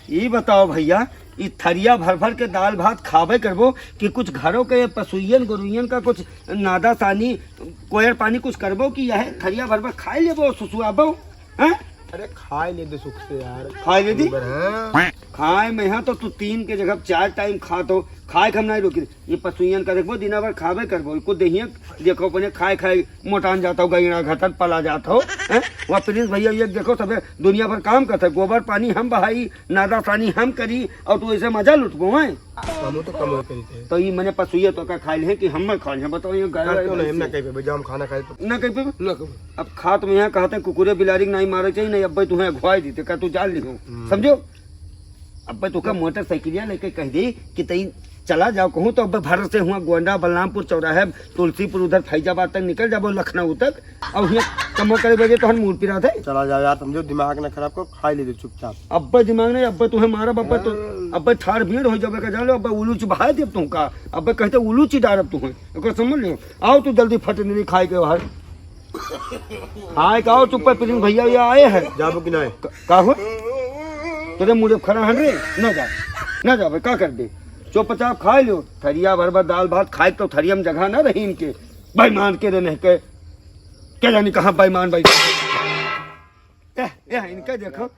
ये बताओ भैया, ये थरिया भर भर के दाल भात खावे करबो कि कुछ घरों के पसुइयन गुरुइयन का कुछ नादा सानी कोयर पानी कुछ करबो कि यह थरिया भर भर खाए लेबो सुसुआबो? हैं? अरे खाए ले दे सुख से यार। खाए ले दी हाँ। खाए में यहाँ तो तू 3 के जगह 4 टाइम खा तो खाए हम नहीं रुकी। ये पसुइयन का देखो दिन भर खावे करबो इनको देहिए देखो अपने खाए खाए मोटान जाता हो गईना घटन पला जाता हो। वहाँ प्रिंस भैया ये देखो सब दुनिया भर काम करते गोबर पानी हम बहाई नादा पानी हम करी और तू ऐसे मजा लुटबो है। हम तो कम करी थे तो ये मैंने पसुइया तो का खाए हैं कि हम खाए हैं बताओ ये नहीं हम ना कहीं पे जाम खाना खाए तो ना कहीं पे अब खा तुम यहाँ कहते कुकुरे बिलारी नहीं मारे चाहिए नहीं अब तुम्हें अगवाई दी का तू जान लिखो समझो। अब तुका मोटरसाइकिलिया लेके कह दी कि तई चला जाओ कहूँ तो अब भारत से हुआ गोंडा बलरामपुर चौराहे तुलसीपुर उधर फैजाबाद तक निकल जाओ लखनऊ तक और यहाँ कमो करे बजे तो हम मूड पिरा थे। चला जाओ यार समझो दिमाग ना खराब को खाई ले दे चुपचाप। अब दिमाग नहीं अब तुम्हें मारा अब तो अब ठार भीड़ हो जावे का जान लो अब उलू चुबहा दे तुमका अब कहते उलू चिडार अब तुम्हें समझ लो। आओ तू जल्दी फट नहीं खाए के बाहर हाँ कहो चुप प्रिंस भैया ये आए हैं जाबो कि नहीं का हो तेरे मुझे खड़ा हन रे ना जा भाई का कर दे चुपचाप खाए लो थरिया भर भर दाल भात खाए तो थरिया में जगह ना रही इनके बेईमान के रहने के क्या जानी कहाँ बेईमान भाई इनका देखो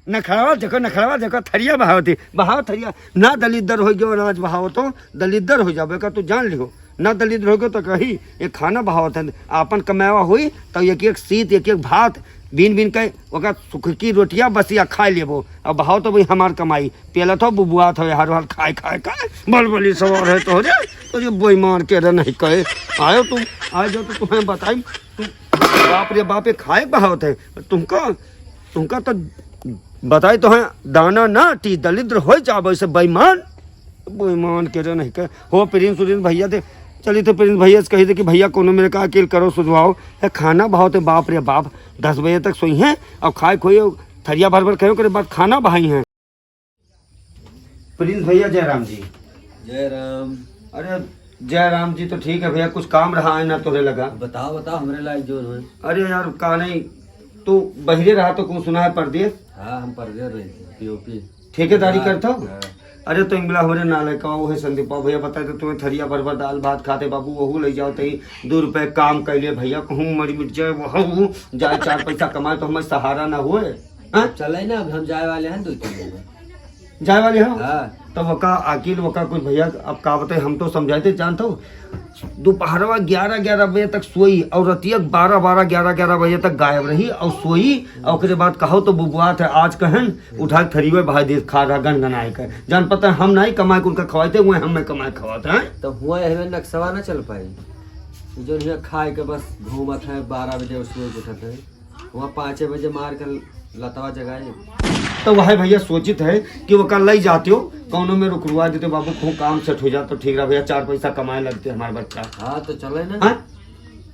नखड़वा देखो थरिया बहाव थरिया ना दलिदर हो गयो अनाज बहाव तो दलिदर हो जावे का तू जान लिहो ना दलिदर हो गयो तो कही ये खाना बहाव था आपन कमावा हुई तो एक एक सीत एक एक भात बीन बीन के ओका सुख की रोटियां बसिया खाए लेबो अब बहाव तो भाई हमार कमाई पहले तो बुबुआ था हर हाल खाए बलबली सवार है तो हो जाए तो ये बेईमान के रह नहीं कहे आयो तुम आए जो तो तुम्हें बताई तुम बाप रे बाप खाए बहाव थे तुमका तो बताई तो है दाना ना टी दलिद्र हो जाओ ऐसे बेईमान के रह नहीं कहे हो प्रिंस भैया थे चलिए तो प्रिंस भैया से कही थे कि भैया कोनो मेरे का अकेल करो सुझाओ है खाना बहाओ तो बाप रे बाप 10 बजे तक सोई हैं और खाए खोए थरिया भर भर खाओ करे बाद खाना बहाई हैं। प्रिंस भैया जय राम जी। जय राम। अरे जय राम जी तो ठीक है भैया कुछ काम रहा है ना तोरे लगा बताओ हमारे लायक जो है। अरे यार का नहीं तू बहिरे रहा तो कौन सुना है परदेश। हाँ हम परदेश रहे पीओपी ठेकेदारी करता हूँ। अरे तो इंगला हमारे नाले का वो है संदीप भैया बताए तो तुम्हें थरिया भर भर दाल भात खाते बाबू वहू ले जाओ तही 2 रुपए काम कैले भैया कहूँ मरी मिट जाए वहू जाए 4 पैसा कमाए तो हमें सहारा ना हुए। चले ना हम जाए वाले हैं 2-3 दिन जाए वाले हो हाँ। तो वका आकिल वका कुछ भैया अब का बताए हम तो समझाते जानता हूँ दोपहरवा 11 बजे तक सोई और रतिया 12 बजे तक गायब रही और सोई और उसके बाद कहो तो बुबुआ थे आज कहन उठा थरीवे भाई देश खा रहा गनगनाए कर जान पता है हम नहीं कमाए उनका खवाते हुए हमें कमाए खवाते हैं तो हुआ हमें नक्सवा ना चल पाई जो नहीं खाए के बस घूमत है 12 बजे उसमें उठत है वहाँ 5 बजे मार कर लतवा जगाए तो वह भैया सोचित है कि वो कल ले जाते हो कौनों में रुकवा देते बाबू खूब काम सेट हो जाता तो ठीक रहा भैया 4 पैसा कमाए लगते हमारे बच्चा। हाँ तो चले ना हाँ?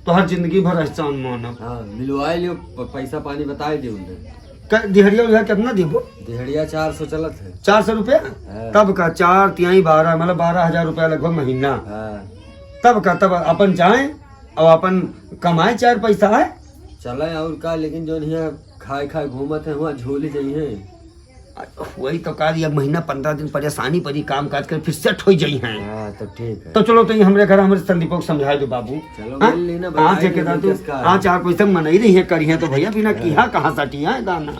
तो हर जिंदगी भर एहसान मानो। हाँ मिलवाए लियो पैसा पानी बताए दियो उन्हें दिहड़िया उधर कितना देबो दिहड़िया 400 चलत है 400 रुपया तब का 4 तिहाई 12 मतलब 12,000 रुपया लगभग महीना तब का तब अपन जाए और अपन कमाए 4 पैसा है चले और का लेकिन जो नहीं खाए घूमत है वहाँ झोली जाइए वही तो कहा दिया महीना 15 दिन परेशानी पड़ी काम काज कर फिर सेट हो जाई हैं। हाँ तो ठीक है तो चलो तो हमारे घर हमारे संदीप को समझा दो बाबू चलो हाँ? मिल लेना हाँ ठेकेदार तू हाँ 4 पैसा मनाई रही है करी है तो भैया बिना किया कहाँ सटी है दाना।